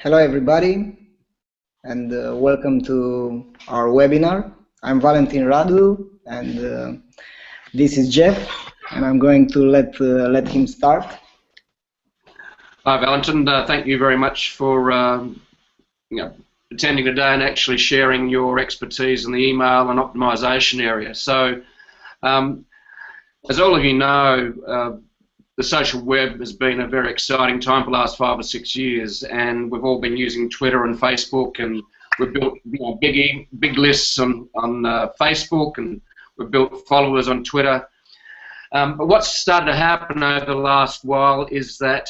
Hello everybody, and welcome to our webinar. I'm Valentin Radu, and this is Jeff, and I'm going to let him start. Hi Valentin, thank you very much for attending today and actually sharing your expertise in the email and optimization area. So, as all of you know, the social web has been a very exciting time for the last 5 or 6 years, and we've all been using Twitter and Facebook, and we've built big lists on Facebook, and we've built followers on Twitter. But what's started to happen over the last while is that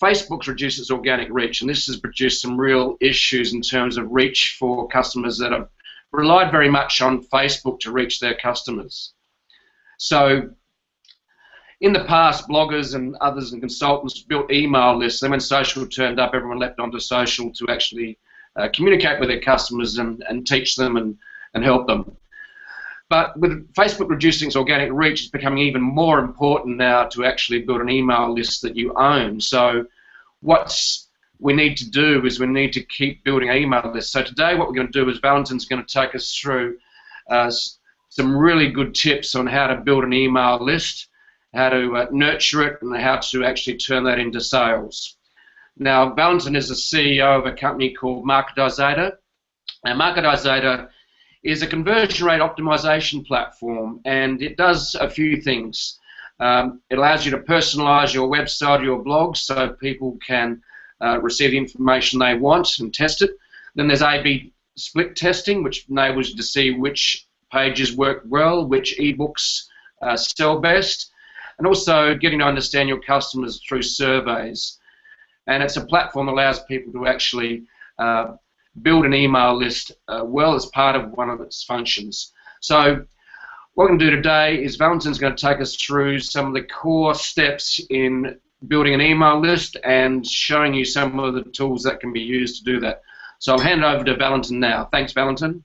Facebook's reduced its organic reach, and this has produced some real issues in terms of reach for customers that have relied very much on Facebook to reach their customers. So in the past, bloggers and others and consultants built email lists. Then when social turned up, everyone leapt onto social to actually communicate with their customers and teach them and help them. But with Facebook reducing its organic reach, it's becoming even more important now to actually build an email list that you own. So what we need to do is we need to keep building email lists. So today what we're going to do is Valentin's going to take us through some really good tips on how to build an email list, how to nurture it, and how to actually turn that into sales. Now, Valentin is the CEO of a company called Marketizator. Now, Marketizator is a conversion rate optimization platform, and it does a few things. It allows you to personalize your website or your blog so people can receive the information they want and test it. Then there's A/B split testing, which enables you to see which pages work well, which ebooks sell best, and also getting to understand your customers through surveys. And it's a platform that allows people to actually build an email list well as part of one of its functions. So what we're going to do today is Valentin's going to take us through some of the core steps in building an email list and showing you some of the tools that can be used to do that. So I'll hand it over to Valentin now. Thanks, Valentin.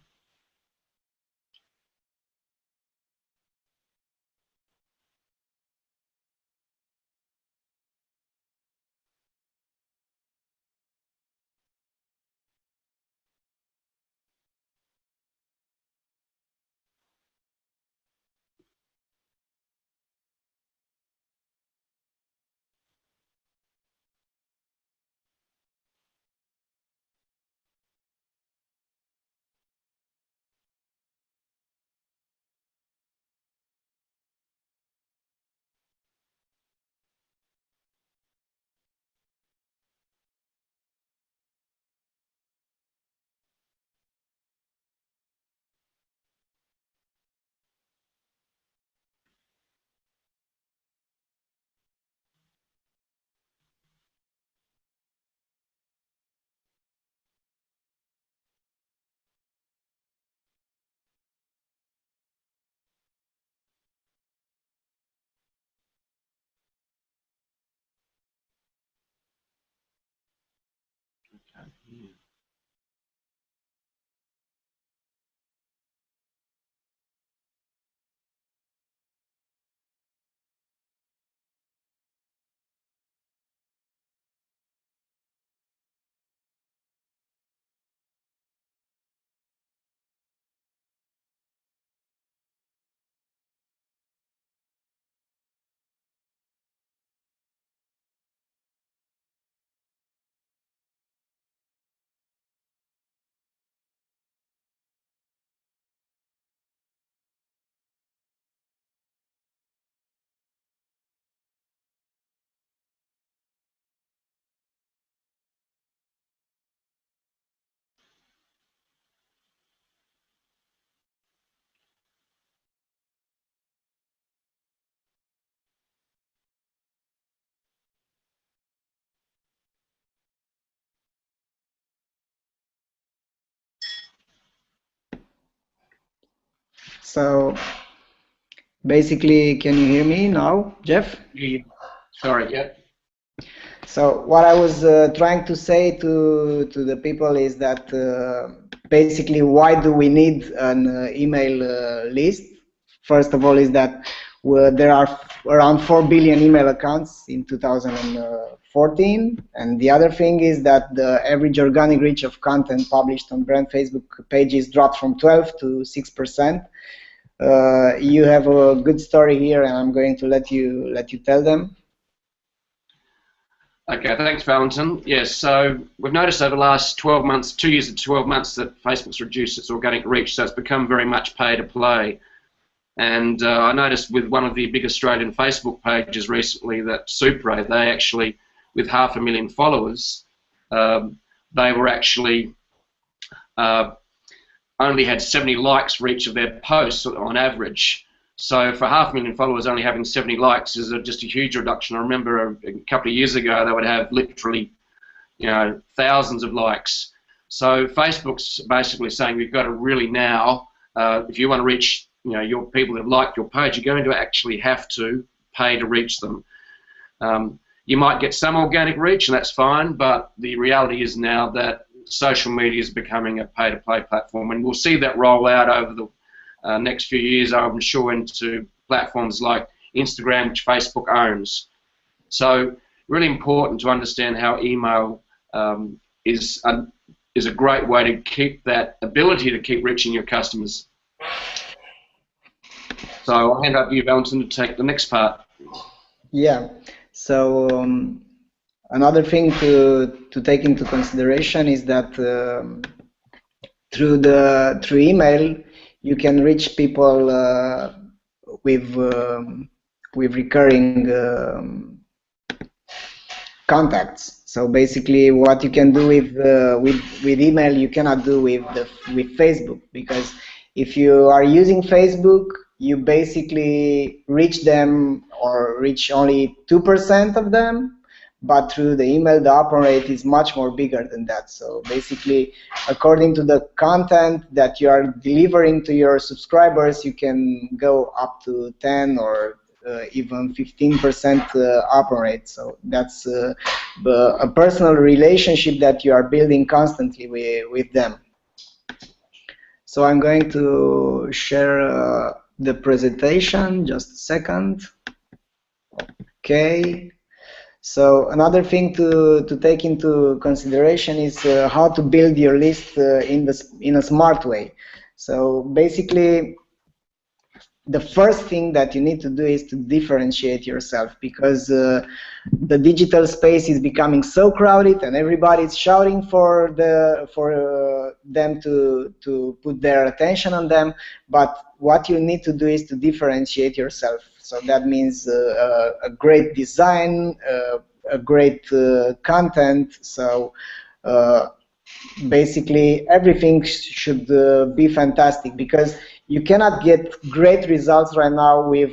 So basically, can you hear me now, Jeff? Yeah. Sorry, yeah. So what I was trying to say to the people is that basically, why do we need an email list? First of all, is that there are around 4 billion email accounts in 2014, 14, and the other thing is that the average organic reach of content published on brand Facebook pages dropped from 12 to 6%. You have a good story here, and I'm going to let you tell them. Okay, thanks, Valentin. Yes, so we've noticed over the last 12 months, 2 years to 12 months, that Facebook's reduced its organic reach, so it's become very much pay to play. And I noticed with one of the big Australian Facebook pages recently that Supre, they actually, with 500,000 followers, they were actually only had 70 likes for each of their posts on average. So for 500,000 followers, only having 70 likes is just a huge reduction. I remember a couple of years ago they would have literally, thousands of likes. So Facebook's basically saying we've got to really now, if you want to reach, your people that have liked your page, you're going to actually have to pay to reach them. You might get some organic reach, and that's fine, but the reality is now that social media is becoming a pay-to-play platform, and we'll see that roll out over the next few years, I'm sure, into platforms like Instagram, which Facebook owns. So really important to understand how email is a great way to keep that ability to keep reaching your customers. So I'll hand over to you, Valentin, to take the next part. Yeah. So another thing to take into consideration is that through email you can reach people with recurring contacts. So basically, what you can do with email, you cannot do with Facebook, because if you are using Facebook, you basically reach them or reach only 2% of them. But through the email, the open rate is much more bigger than that. So basically, according to the content that you are delivering to your subscribers, you can go up to 10 or even 15% open rate. So that's a personal relationship that you are building constantly with them. So I'm going to share the presentation. Just a second. Okay. So another thing to take into consideration is how to build your list in a smart way. So basically, the first thing that you need to do is to differentiate yourself, because the digital space is becoming so crowded and everybody's shouting for them to put their attention on them. But what you need to do is to differentiate yourself. So that means a great design, a great content. So basically everything should be fantastic, because you cannot get great results right now with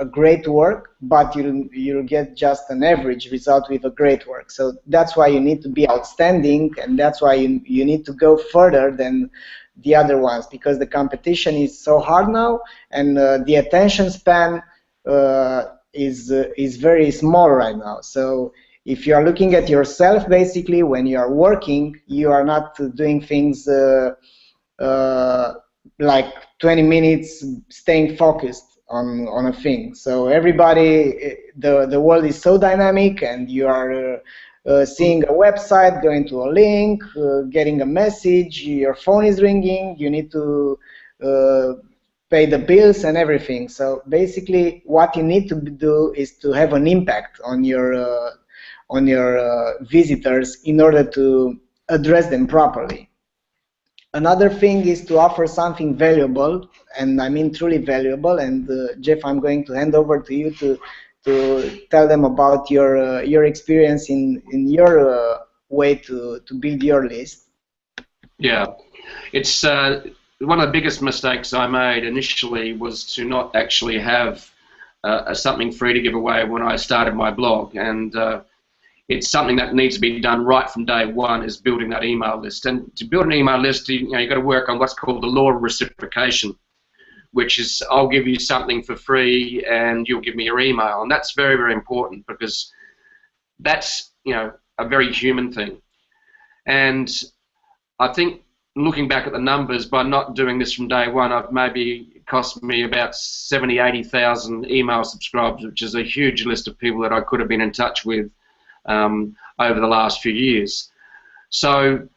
a great work, but you'll get just an average result with a great work. So that's why you need to be outstanding, and that's why you need to go further than the other ones, because the competition is so hard now, and the attention span is very small right now. So if you are looking at yourself, basically, when you are working, you are not doing things like 20 minutes staying focused on a thing. So everybody, the world is so dynamic, and you are seeing a website, going to a link, getting a message, your phone is ringing, you need to pay the bills and everything. So basically what you need to do is to have an impact on your visitors in order to address them properly. Another thing is to offer something valuable, and I mean truly valuable. And Jeff, I'm going to hand over to you to tell them about your experience in your way to build your list. Yeah, it's one of the biggest mistakes I made initially was to not actually have something free to give away when I started my blog, and it's something that needs to be done right from day one, is building that email list. And to build an email list, you've got to work on what's called the law of reciprocation, which is I'll give you something for free and you'll give me your email. And that's very, very important, because that's a very human thing. And I think looking back at the numbers, by not doing this from day one, I've maybe cost me about 70,000, 80,000 email subscribers, which is a huge list of people that I could have been in touch with over the last few years. So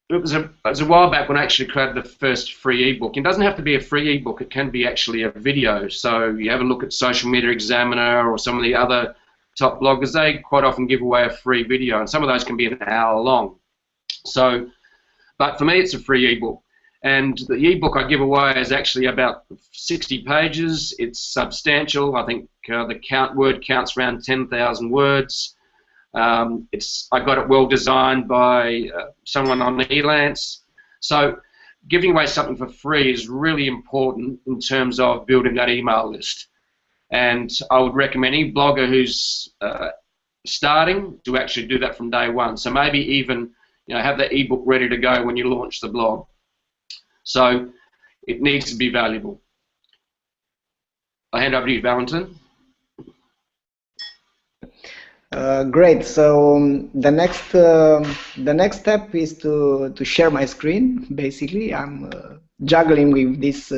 it was a while back when I actually created the first free ebook. It doesn't have to be a free ebook, it can be actually a video. So you have a look at Social Media Examiner or some of the other top bloggers, they quite often give away a free video, and some of those can be an hour long. So, but for me it's a free ebook. And the ebook I give away is actually about 60 pages. It's substantial. I think the word count's around 10,000 words. I got it well designed by someone on Elance. So giving away something for free is really important in terms of building that email list. And I would recommend any blogger who's starting to actually do that from day one. So maybe even have the ebook ready to go when you launch the blog. So it needs to be valuable. I'll hand over to you, Valentin. Great. So the next step is to share my screen. Basically, I'm juggling with these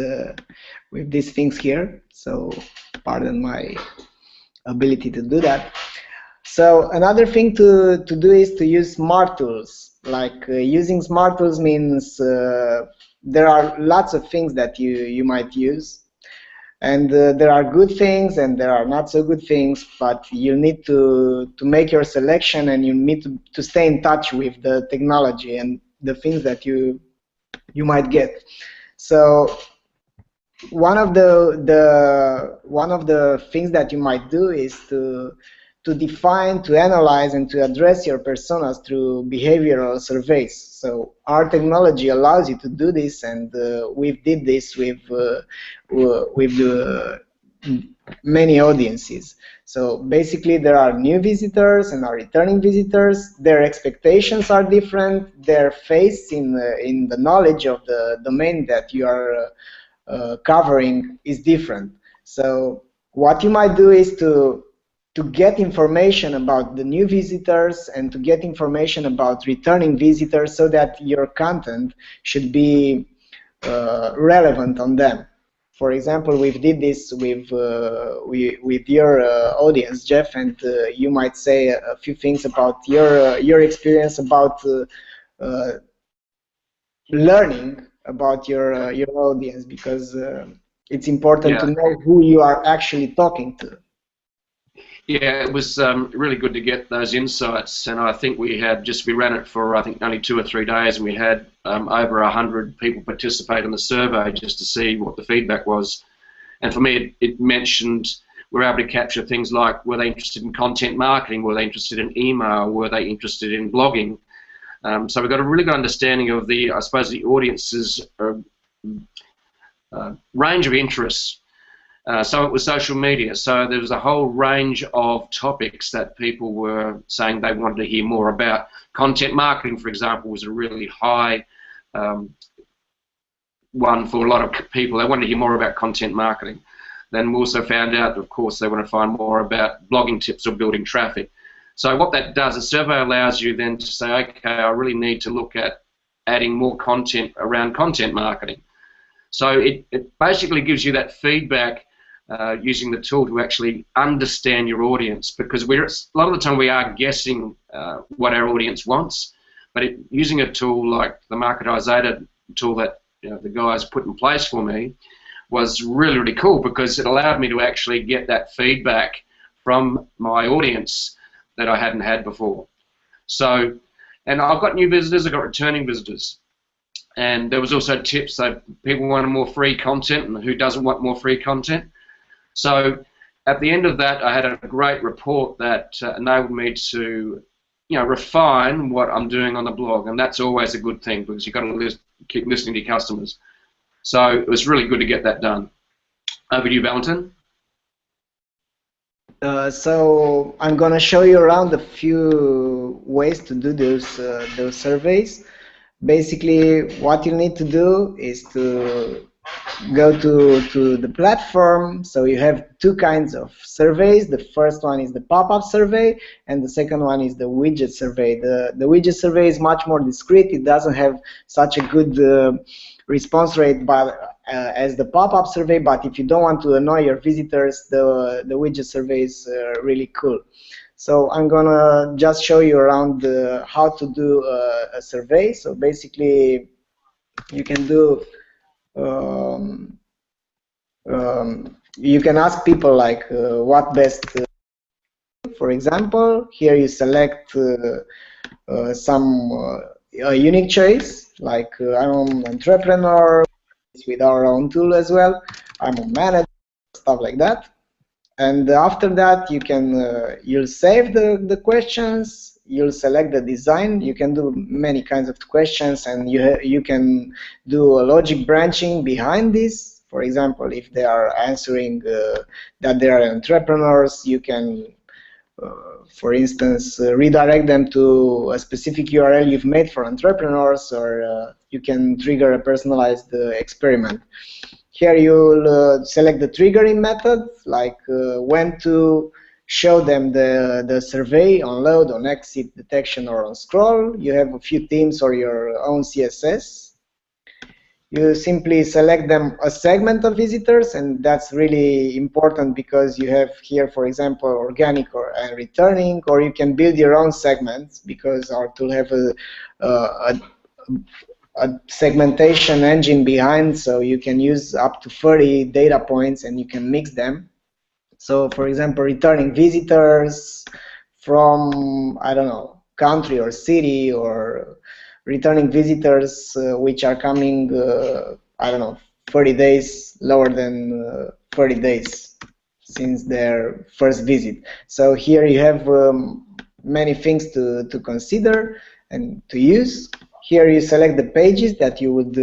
things here. So pardon my ability to do that. So another thing to do is to use smart tools. Like using smart tools means there are lots of things that you might use. And there are good things and there are not so good things, but you need to make your selection, and you need to stay in touch with the technology and the things that you might get. So one of the things that you might do is to define, to analyze, and to address your personas through behavioral surveys. So our technology allows you to do this, and we did this with many audiences. So basically, there are new visitors and are returning visitors. Their expectations are different. Their faith in the knowledge of the domain that you are covering is different. So what you might do is to get information about the new visitors and to get information about returning visitors, so that your content should be relevant on them. For example, we did this with your audience, Jeff, and you might say a few things about your experience about learning about your audience, because it's important to know who you are actually talking to. Yeah, it was really good to get those insights, and I think we ran it for I think only 2 or 3 days, and we had over 100 people participate in the survey just to see what the feedback was. And for me, it mentioned we're able to capture things like, were they interested in content marketing, were they interested in email, were they interested in blogging. So we've got a really good understanding of the audience's range of interests. So it was social media, so there was a whole range of topics that people were saying they wanted to hear more about. Content marketing, for example, was a really high one for a lot of people. They wanted to hear more about content marketing. Then we also found out, of course, they want to find more about blogging tips or building traffic. So what that does, a survey allows you then to say, okay, I really need to look at adding more content around content marketing. So it basically gives you that feedback using the tool to actually understand your audience, because a lot of the time we are guessing what our audience wants, but using a tool like the Marketisator tool that the guys put in place for me was really, really cool, because it allowed me to actually get that feedback from my audience that I hadn't had before. So, and I've got new visitors, I've got returning visitors. And there was also tips that people wanted more free content, and who doesn't want more free content. So at the end of that, I had a great report that enabled me to, refine what I'm doing on the blog, and that's always a good thing, because you've got to keep listening to your customers. So it was really good to get that done. Over to you, Valentin. So I'm going to show you around a few ways to do those surveys. Basically, what you need to do is to go to the platform. So you have 2 kinds of surveys. The first one is the pop-up survey, and the second one is the widget survey. The widget survey is much more discreet. It doesn't have such a good response rate as the pop-up survey, but if you don't want to annoy your visitors, the widget survey is really cool. So I'm gonna just show you around how to do a survey. So basically, you can do you can ask people like what best. For example, here you select some a unique choice, like I'm an entrepreneur with our own tool as well. I'm a manager, stuff like that. And after that, you can you'll save the questions. You'll select the design. You can do many kinds of questions, and you can do a logic branching behind this. For example, if they are answering that they are entrepreneurs, you can for instance, redirect them to a specific URL you've made for entrepreneurs, or you can trigger a personalized experiment. Here you'll select the triggering method, like when to show them the survey on load, on exit detection, or on scroll. You have a few themes or your own CSS. You simply select them a segment of visitors, and that's really important because you have here, for example, organic and returning, or you can build your own segments because our tool have a segmentation engine behind, so you can use up to 30 data points and you can mix them. So, for example, returning visitors from, I don't know, country or city, or returning visitors which are coming, I don't know, 30 days, lower than 30 days since their first visit. So here you have many things to consider and to use. Here you select the pages that you would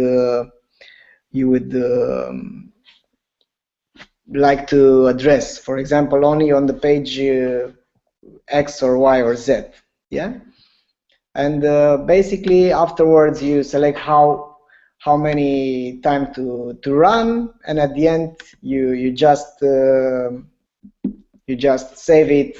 like to address. For example, only on the page X or Y or Z. Yeah. And basically afterwards you select how many time to run, and at the end you just save it,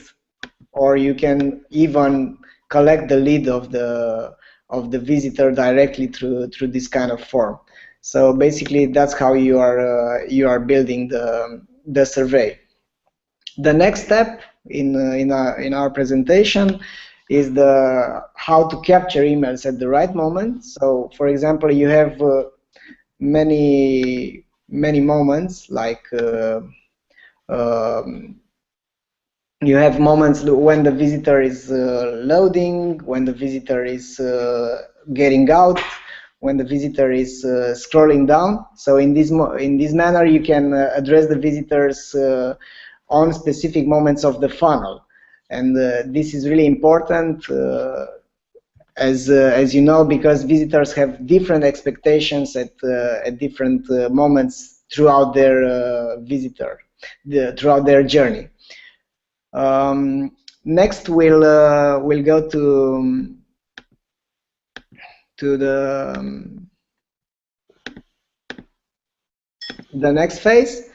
or you can even collect the lead of the visitor directly through this kind of form. So basically that's how you are building the survey. The next step in our presentation is how to capture emails at the right moment. So, for example, you have many moments, like you have moments when the visitor is loading, when the visitor is getting out, when the visitor is scrolling down. So in this manner, you can address the visitors on specific moments of the funnel. And this is really important, as you know, because visitors have different expectations at different moments throughout their throughout their journey. Next, we'll go to the next phase.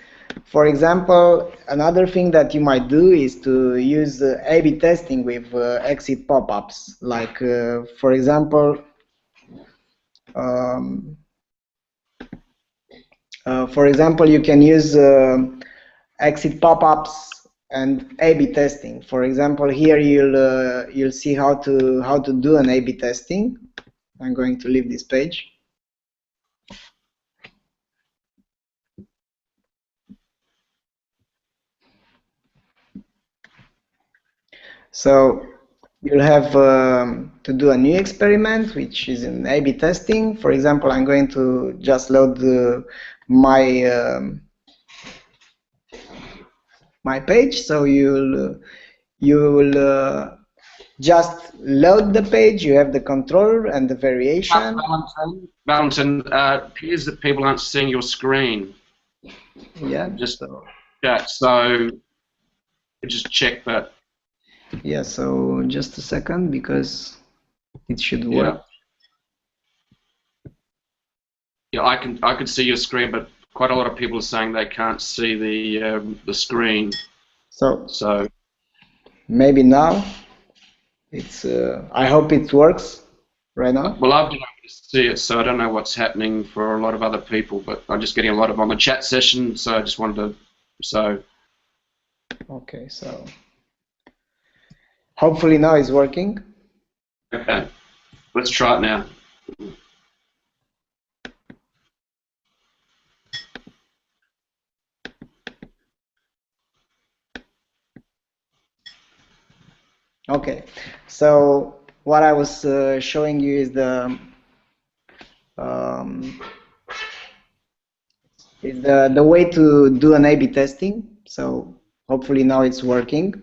For example, another thing that you might do is to use A/B testing with exit pop-ups. Like, for example, you can use exit pop-ups and A/B testing. For example, here you'll see how to do an A/B testing. I'm going to leave this page. So you'll have to do a new experiment, which is an A/B testing. For example, I'm going to just load my page. So you'll just load the page. You have the controller and the variation. Valentin, appears that people aren't seeing your screen. Yeah. Just chat. So just check that. Yeah. So just a second, because it should work. Yeah, I can see your screen, but quite a lot of people are saying they can't see the screen. So maybe now it's. I hope it works right now. Well, I've been able to see it, so I don't know what's happening for a lot of other people, but I'm just getting a lot of on the chat session, so I just wanted to. So. Okay, so. Hopefully now it's working. Okay, let's try it now. Okay, so what I was showing you is um, the way to do an A/B testing. So hopefully now it's working.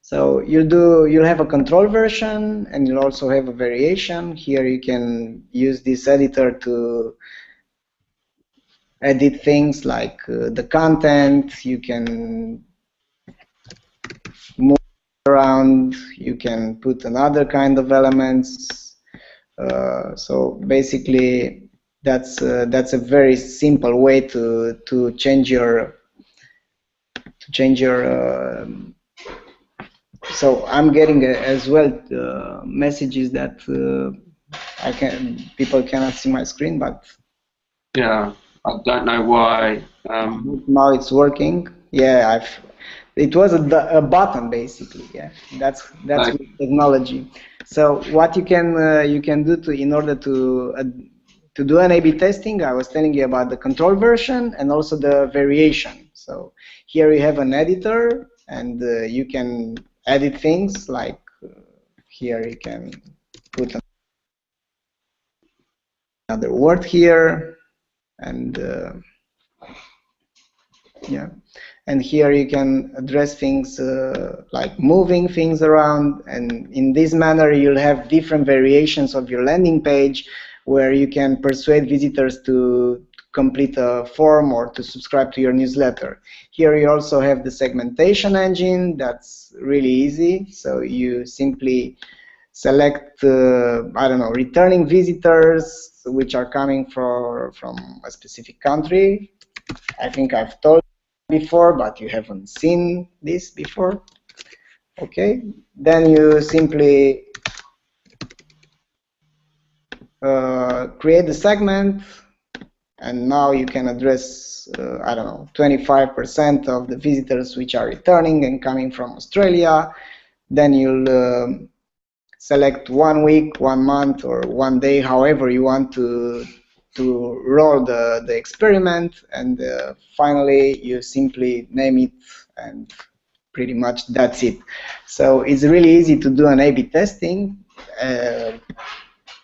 So you'll have a control version, and you'll also have a variation. Here you can use this editor to edit things like the content. You can move around. You can put another kind of elements. So basically, that's a very simple way to change your so I'm getting as well messages that people cannot see my screen, but yeah, I don't know why. Now it's working. Yeah, it was a button basically. Yeah, that's with technology. So what you can do in order to do an A/B testing, I was telling you about the control version and also the variation. So here you have an editor, and you can edit things like here you can put another word here, and yeah, and here you can address things like moving things around, and in this manner you'll have different variations of your landing page where you can persuade visitors to complete a form or to subscribe to your newsletter. Here you also have the segmentation engine. That's really easy. So you simply select, I don't know, returning visitors which are coming from a specific country. I think I've told you before, but you haven't seen this before. Okay, then you simply create the segment, and now you can address, I don't know, 25% of the visitors which are returning and coming from Australia. Then you'll select 1 week, 1 month, or 1 day, however you want to roll the experiment, and finally you simply name it, and pretty much that's it. So it's really easy to do an A/B testing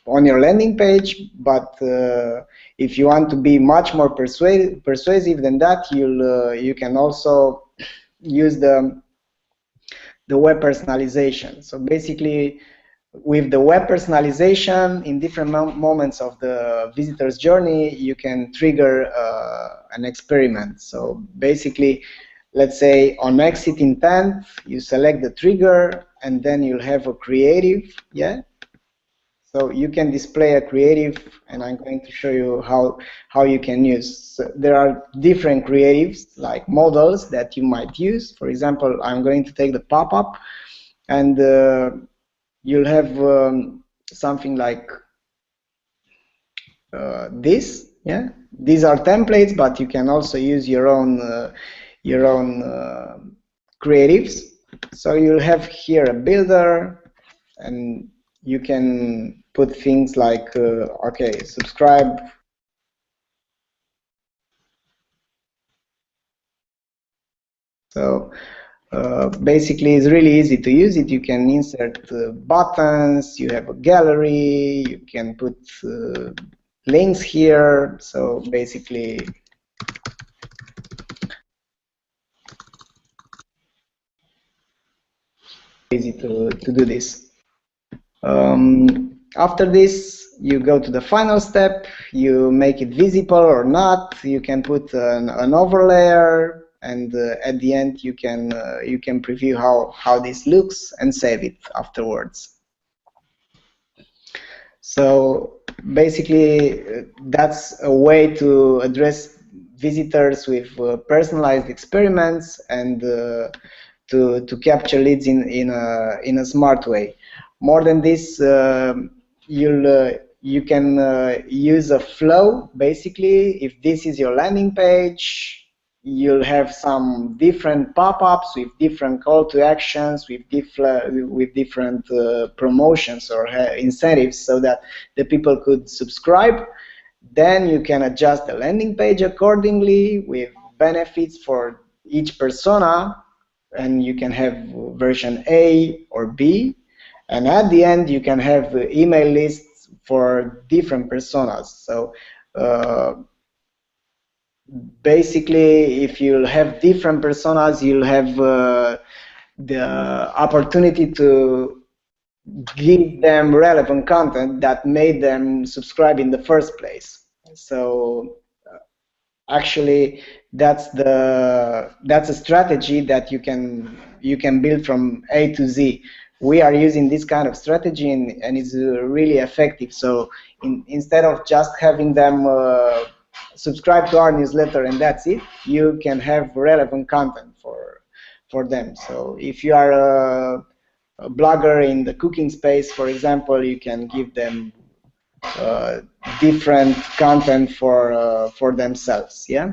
on your landing page, but if you want to be much more persuasive than that, you can also use the web personalization. So basically, with the web personalization, in different moments of the visitor's journey, you can trigger an experiment. So basically, let's say on exit intent, you select the trigger, and then you'll have a creative, yeah? So you can display a creative, and I'm going to show you how you can use. So there are different creatives, like models that you might use. For example, I'm going to take the pop-up, and you'll have something like this. Yeah, these are templates, but you can also use your own creatives. So you'll have here a builder, and you can put things like okay, subscribe. So basically, it's really easy to use it. You can insert buttons, you have a gallery, you can put links here. So basically, easy to do this. After this, you go to the final step. You make it visible or not. You can put an overlay, and at the end you can preview how this looks and save it afterwards. So basically, that's a way to address visitors with personalized experiments and to capture leads in a smart way. More than this, you can use a flow. Basically, if this is your landing page, you'll have some different pop-ups with different call to actions, with different promotions or incentives, so that the people could subscribe. Then you can adjust the landing page accordingly with benefits for each persona, and you can have version A or B. And at the end, you can have email lists for different personas. So basically, if you have different personas, you'll have the opportunity to give them relevant content that made them subscribe in the first place. So actually, that's a strategy that you can build from A to Z. We are using this kind of strategy, and it's really effective. So instead of just having them subscribe to our newsletter and that's it, you can have relevant content for them. So if you are a blogger in the cooking space, for example, you can give them different content for themselves. Yeah.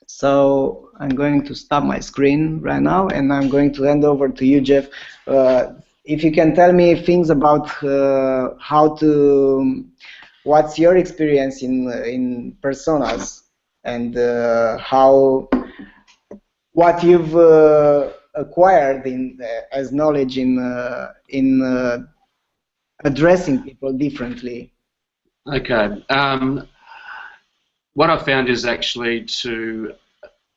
So I'm going to stop my screen right now, and I'm going to hand over to you, Jeff. If you can tell me things about what's your experience in personas, and what you've acquired as knowledge in addressing people differently. Okay. What I've found is actually to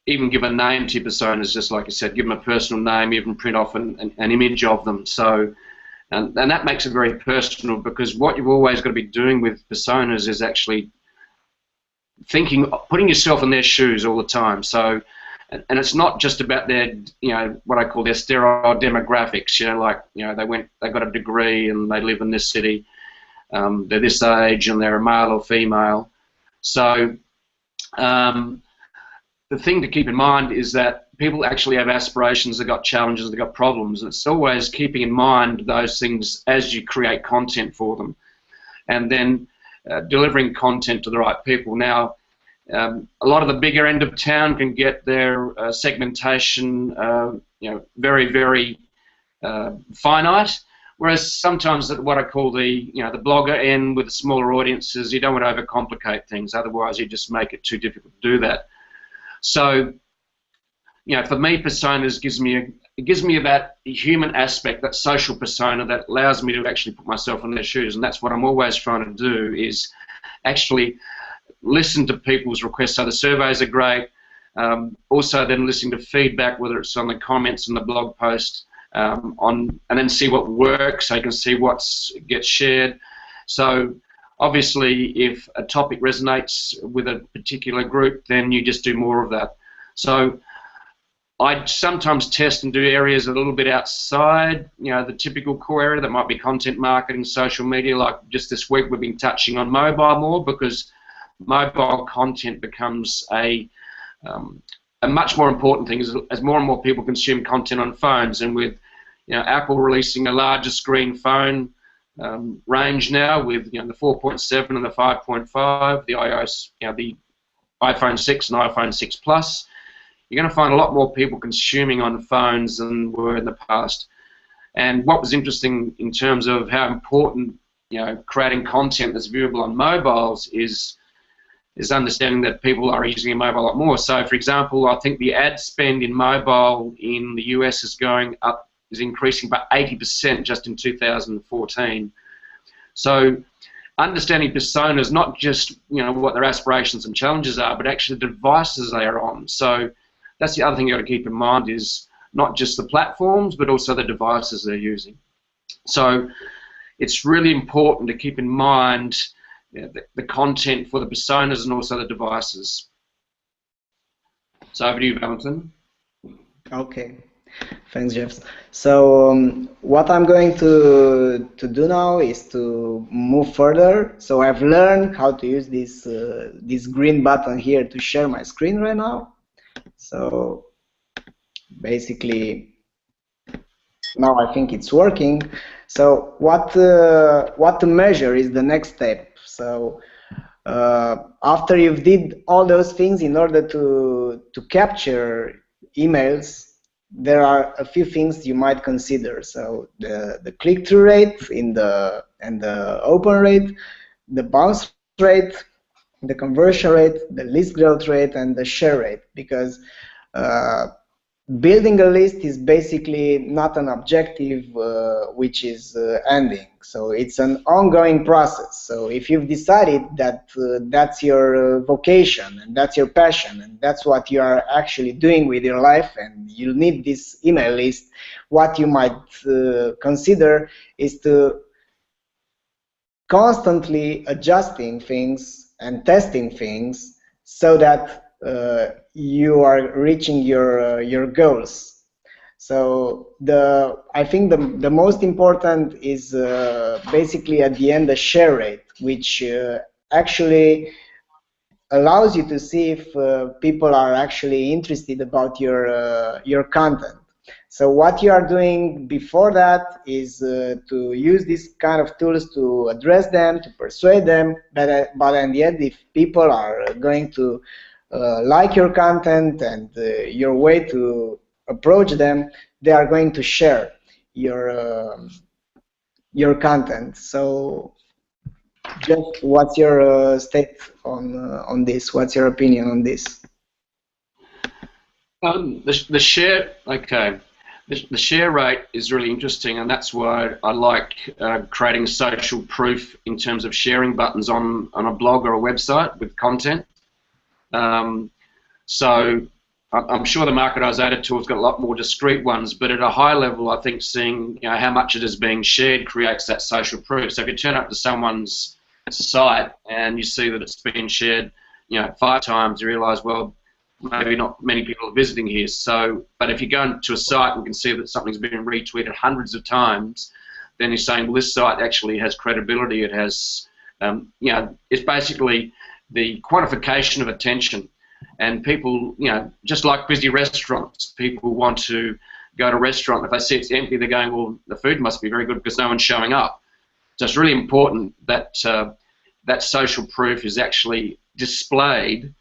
even give a name to your personas, just like I said, give them a personal name, even print off an image of them. So, and that makes it very personal, because what you've always got to be doing with personas is actually putting yourself in their shoes all the time. So, and it's not just about their, what I call their sterile demographics. They got a degree and they live in this city. They're this age and they're a male or female. So the thing to keep in mind is that people actually have aspirations, they've got challenges, they've got problems. And it's always keeping in mind those things as you create content for them, and then delivering content to the right people. Now, a lot of the bigger end of town can get their segmentation, very, very finite. Whereas sometimes at what I call the blogger end with the smaller audiences, you don't want to overcomplicate things. Otherwise, you just make it too difficult to do that. So, for me, personas gives me that human aspect, that social persona that allows me to actually put myself in their shoes, and that's what I'm always trying to do, is actually listen to people's requests. So the surveys are great. Also, then listening to feedback, whether it's on the comments in the blog post. And then see what works, so you can see what gets shared. So obviously, if a topic resonates with a particular group, then you just do more of that. So I sometimes test and do areas a little bit outside, the typical core area. That might be content marketing, social media. Like just this week, we've been touching on mobile more, because mobile content becomes a much more important thing as more and more people consume content on phones, and with Apple releasing a larger screen phone range now with the 4.7 and the 5.5, the iOS, the iPhone 6 and iPhone 6 Plus, you're going to find a lot more people consuming on phones than were in the past. And what was interesting in terms of how important creating content that's viewable on mobiles is understanding that people are using a mobile a lot more. So, for example, I think the ad spend in mobile in the US is increasing by 80% just in 2014. So, understanding personas, not just what their aspirations and challenges are, but actually the devices they are on. So, that's the other thing you got to keep in mind, is not just the platforms, but also the devices they're using. So, it's really important to keep in mind the content for the personas and also the devices. So over to you, Valentin. Okay, thanks, Jeff. So what I'm going to do now is to move further. So I've learned how to use this green button here to share my screen right now. So basically, now I think it's working. So what to measure is the next step. So After you've did all those things in order to capture emails, there are a few things you might consider. So the click-through rate and the open rate, the bounce rate, the conversion rate, the list growth rate, and the share rate, because building a list is basically not an objective which is ending. So it's an ongoing process. So if you've decided that that's your vocation and that's your passion and that's what you are actually doing with your life and you need this email list, what you might consider is to constantly adjusting things and testing things so that you are reaching your goals. So I think the most important is basically at the end the share rate, which actually allows you to see if people are actually interested about your content. So what you are doing before that is to use these kind of tools to address them, to persuade them, but in the end, if people are going to like your content and your way to approach them, they are going to share your content. So, Jeff, what's your state on this? What's your opinion on this? The share, okay. The share rate is really interesting, and that's why I like creating social proof in terms of sharing buttons on a blog or a website with content. So I'm sure the Marketize Data tool's got a lot more discrete ones, but at a high level, I think seeing how much it is being shared creates that social proof. So if you turn up to someone's site and you see that it's been shared, 5 times, you realise, well, maybe not many people are visiting here. So, but if you go into a site and can see that something's been retweeted hundreds of times, then you're saying, well, this site actually has credibility. It has, it's basically the quantification of attention. And people, just like busy restaurants, people want to go to a restaurant. If they see it's empty, they're going, well, the food must be very good because no one's showing up. So it's really important that that social proof is actually displayed,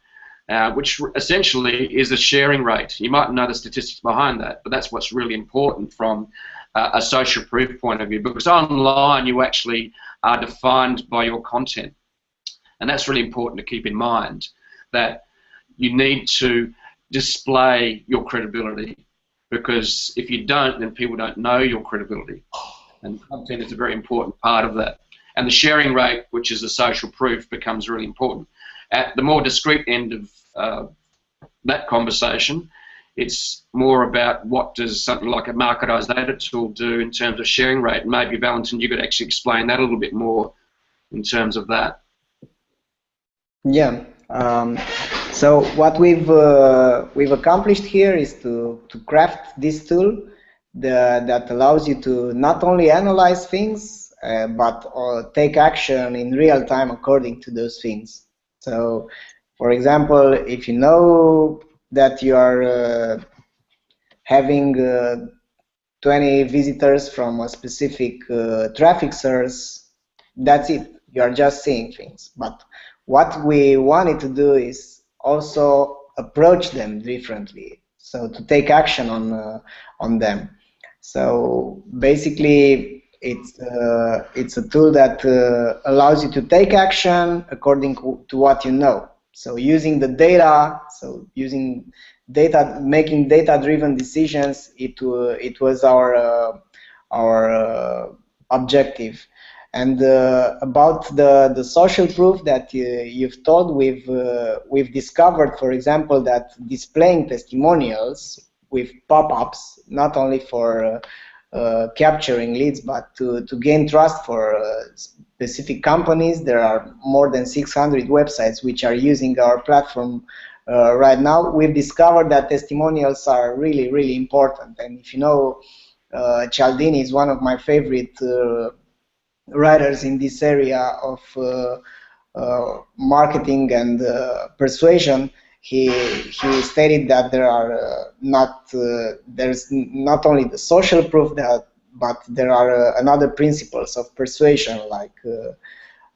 which essentially is a sharing rate. You might know the statistics behind that, but that's what's really important from a social proof point of view, because online you actually are defined by your content. And that's really important to keep in mind, that you need to display your credibility, because if you don't, then people don't know your credibility. And content is a very important part of that. And the sharing rate, which is the social proof, becomes really important. At the more discrete end of that conversation, it's more about what does something like a Marketize Data tool do in terms of sharing rate. Maybe, Valentin, you could actually explain that a little bit more in terms of that. Yeah. So what we've accomplished here is to craft this tool that allows you to not only analyze things but take action in real time according to those things. So, for example, if you know that you are having 20 visitors from a specific traffic source, that's it. You are just seeing things. But what we wanted to do is also approach them differently, so to take action on them. So basically, it's a tool that allows you to take action according to what you know. So using the data, making data-driven decisions, it was our objective. And about the social proof that you've told, we've discovered, for example, that displaying testimonials with pop-ups, not only for capturing leads, but to gain trust for specific companies. There are more than 600 websites which are using our platform right now. We've discovered that testimonials are really, really important. And if you know, Cialdini is one of my favorite writers in this area of marketing and persuasion. He stated that there's not only the social proof but there are another principles of persuasion, like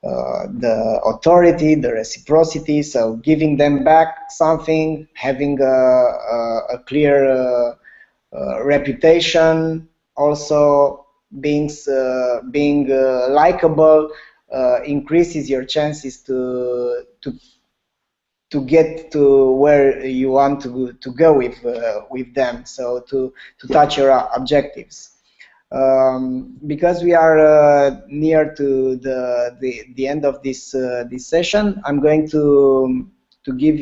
the authority, the reciprocity, so giving them back something, having a clear reputation, also being likable, increases your chances to get to where you want to go with them, so to touch your objectives. Because we are near to the end of this session, I'm going to give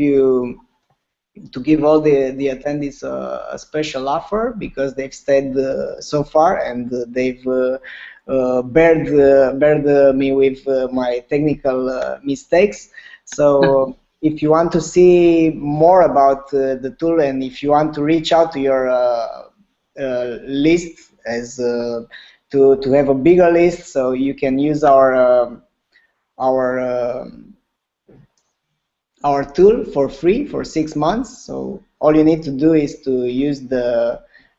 all the attendees a special offer, because they've stayed so far, and they've bared me with my technical mistakes. So if you want to see more about the tool, and if you want to reach out to your list, as to have a bigger list, so you can use our tool for free for 6 months. So all you need to do is to use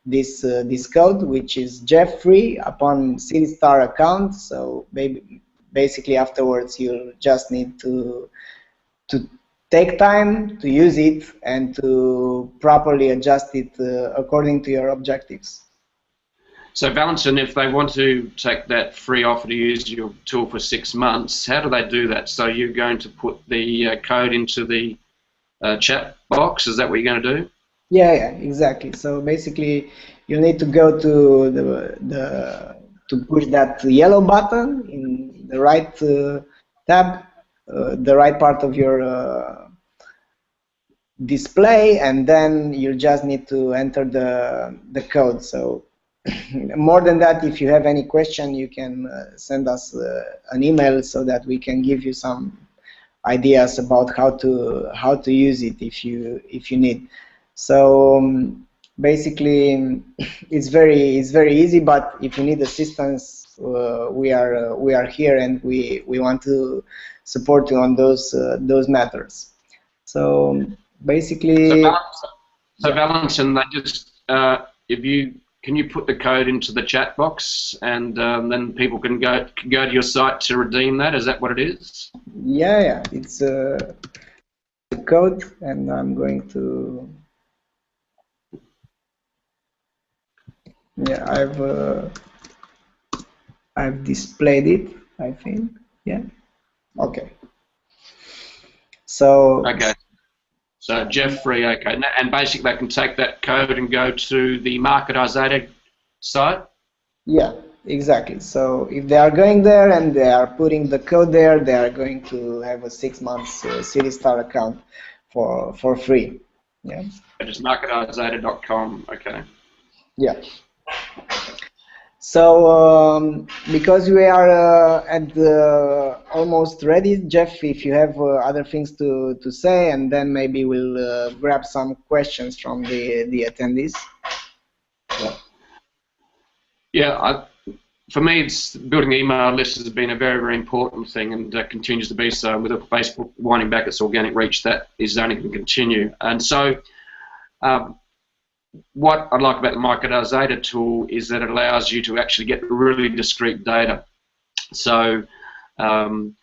this code, which is JeffFree, upon CityStar account. So basically afterwards you'll just need to take time to use it and to properly adjust it according to your objectives. So Valentin, if they want to take that free offer to use your tool for 6 months, how do they do that? So you're going to put the code into the chat box? Is that what you're going to do? Yeah, exactly. So basically, you need to go to to push that yellow button in the right tab, the right part of your display, and then you just need to enter the code. So more than that, if you have any question, you can send us an email, so that we can give you some ideas about how to use it if you need. So basically, it's very easy. But if you need assistance, we are here, and we want to support you on those matters. So basically, so Valentin, they just can you put the code into the chat box, and then people can go to your site to redeem that? Is that what it is? Yeah, it's the code, and I'm going to. Yeah, I've displayed it, I think. Yeah. Okay. So. Okay. So JeffFree, okay, and basically they can take that code and go to the Marketizer site? Yeah, exactly. So if they are going there and they are putting the code there, they are going to have a 6 months CityStar account for free. Yeah. Just marketizer.com, okay. Yeah. So because we are almost ready, Jeff, if you have other things to say, and then maybe we'll grab some questions from the attendees. Yeah, for me, building an email list has been a very important thing, and continues to be so. With Facebook winding back its organic reach, that is only going to continue. And so what I like about the Marketizer tool is that it allows you to actually get really discrete data. So, and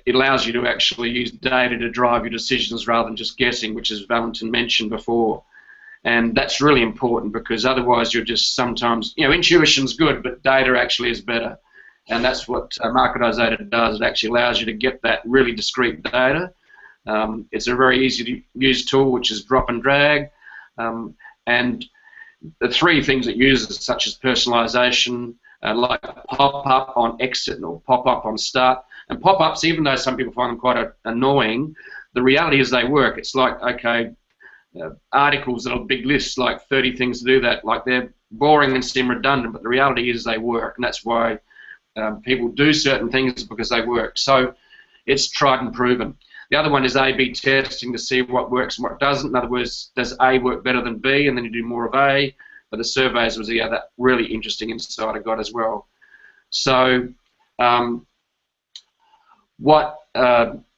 it allows you to actually use data to drive your decisions rather than just guessing, which, as Valentin mentioned before. And that's really important, because otherwise you're just sometimes, intuition's good, but data actually is better. And that's what Marketizer does. It actually allows you to get that really discrete data. It's a very easy to use tool, which is drop and drag. And the three things it uses, such as personalization, like pop-up on exit or pop-up on start. And pop-ups, even though some people find them quite annoying, the reality is they work. It's like, okay, articles that are big lists, like 30 things to do that, like they're boring and seem redundant, but the reality is they work, and that's why people do certain things, because they work. So it's tried and proven. The other one is A/B testing to see what works and what doesn't. In other words, does A work better than B, and then you do more of A. But the surveys was the other really interesting insight I got as well. So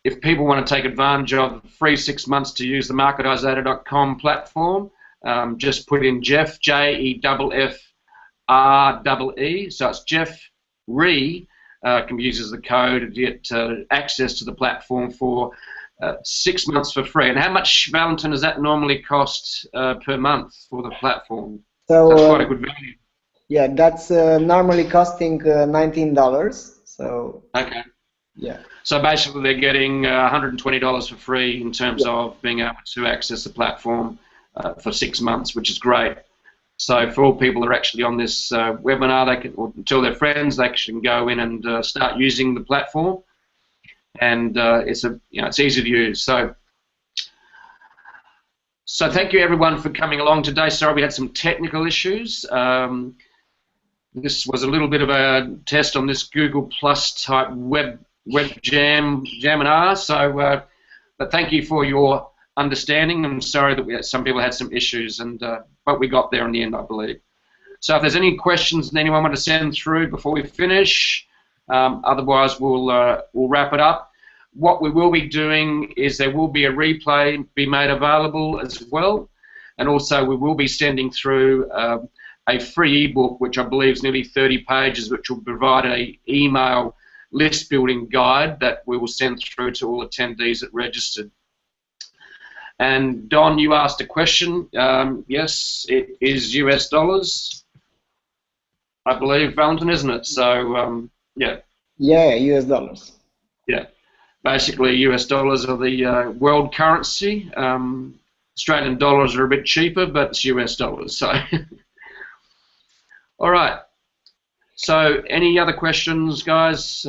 if people want to take advantage of the free 6 months to use the Marketizer.com platform, just put in Jeff, JEFFREE, so it's JeffRee, can use the code to get access to the platform for 6 months for free. And how much, Valentin, does that normally cost per month for the platform? So that's quite a good value. Yeah, that's normally costing $19. So okay. Yeah. So basically, they're getting $120 for free in terms of being able to access the platform for 6 months, which is great. So for all people that are actually on this webinar, they can, or tell their friends, they can go in and start using the platform, and it's easy to use. So thank you everyone for coming along today. Sorry we had some technical issues. This was a little bit of a test on this Google Plus type web jaminar. So, but thank you for your understanding. I'm sorry that some people had some issues, but we got there in the end, I believe. So if there's any questions that anyone want to send through before we finish, otherwise we'll wrap it up. What we will be doing is there will be a replay be made available as well, and also we will be sending through a free ebook, which I believe is nearly 30 pages, which will provide an email list building guide that we will send through to all attendees that registered. And Don, you asked a question. Yes, it is US dollars, I believe, Valentin, isn't it? So, yeah. Yeah, US dollars. Yeah. Basically, US dollars are the world currency. Australian dollars are a bit cheaper, but it's US dollars. So, all right. So, any other questions, guys?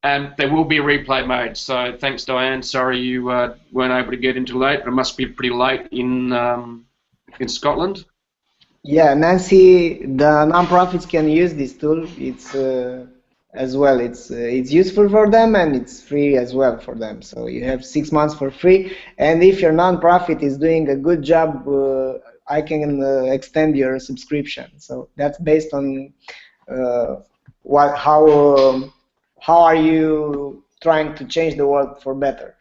And there will be a replay made. So, thanks, Diane. Sorry you weren't able to get into late, but it must be pretty late in Scotland. Yeah, Nancy, the nonprofits can use this tool. It's as well. It's useful for them, and it's free as well for them. So you have 6 months for free. And if your nonprofit is doing a good job, I can extend your subscription. So that's based on how are you trying to change the world for better.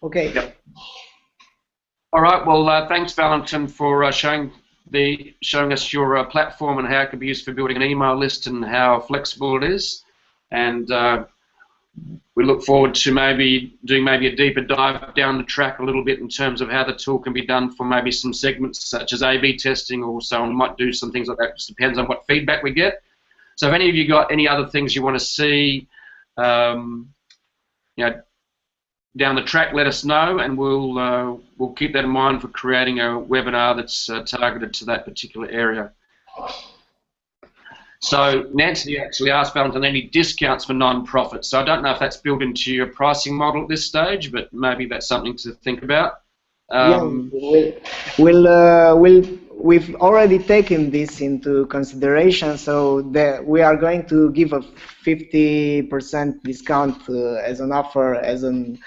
Okay. Yep. All right. Well, thanks, Valentin, for showing us your platform and how it can be used for building an email list and how flexible it is. And we look forward to doing a deeper dive down the track a little bit in terms of how the tool can be done for maybe some segments such as A/B testing, or so on. We might do some things like that. It just depends on what feedback we get. So if any of you got any other things you want to see, down the track, let us know, and we'll keep that in mind for creating a webinar that's targeted to that particular area. So Nancy actually asked Valentin any discounts for non-profits. So I don't know if that's built into your pricing model at this stage, but maybe that's something to think about. We've already taken this into consideration, so we are going to give a 50% discount as an offer, as a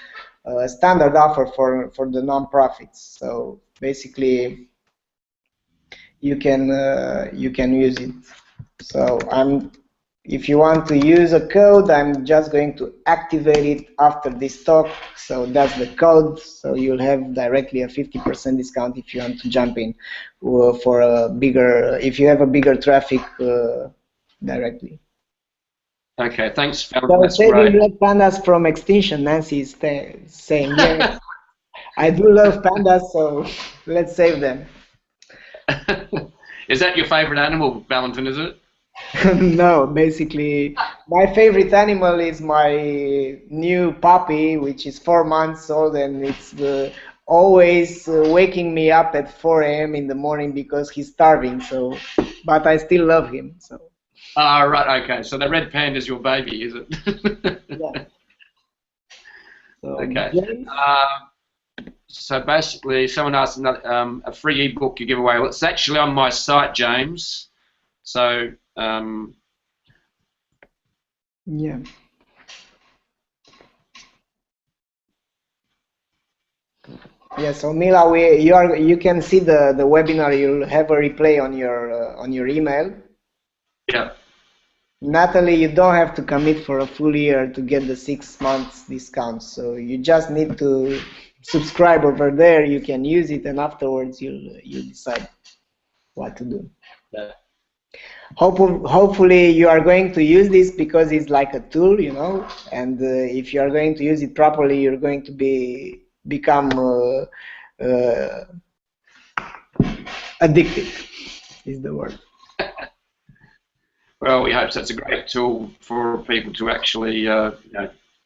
standard offer for the non-profits. So basically, you can use it. So if you want to use a code, I'm just going to activate it after this talk. So that's the code. So you'll have directly a 50% discount if you want to jump in for if you have a bigger traffic directly. Okay, thanks, Valentin. So saving black pandas from extinction, Nancy is saying. Yeah, I do love pandas, so let's save them. Is that your favorite animal, Valentin, is it? No, basically, my favorite animal is my new puppy, which is 4 months old, and it's always waking me up at 4 a.m. in the morning because he's starving. So, but I still love him. So. Right. Okay. So the red panda is your baby, is it? Yeah. So, okay. So basically, someone asked a free ebook you give away. Well, it's actually on my site, James. So. Yeah. Yeah. So Mila, you can see the webinar. You'll have a replay on your email. Yeah. Natalie, you don't have to commit for a full year to get the 6 months discount. So you just need to subscribe over there. You can use it, and afterwards you'll decide what to do. Yeah. Hopefully you are going to use this because it's like a tool, you know, and if you are going to use it properly, you're going to become addicted, is the word. Well, we hope that's a great tool for people to actually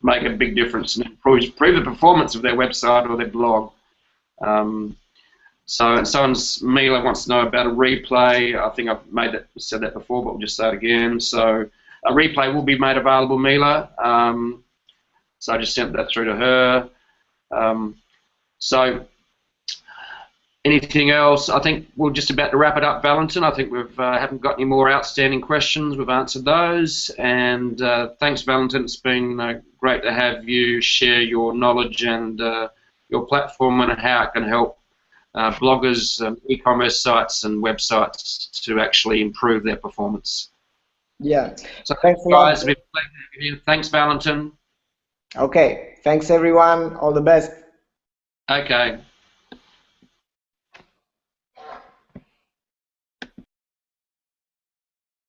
make a big difference and improve the performance of their website or their blog. So Mila wants to know about a replay. I think I've said that before, but we'll just say it again. So a replay will be made available, Mila. So I just sent that through to her. So anything else? I think we're just about to wrap it up, Valentin. I think we've haven't got any more outstanding questions. We've answered those. And thanks, Valentin. It's been great to have you share your knowledge and your platform and how it can help bloggers, e-commerce sites and websites to actually improve their performance. Yeah. So thanks a guys, lot. Thanks, Valentin. Okay. Thanks, everyone. All the best. Okay.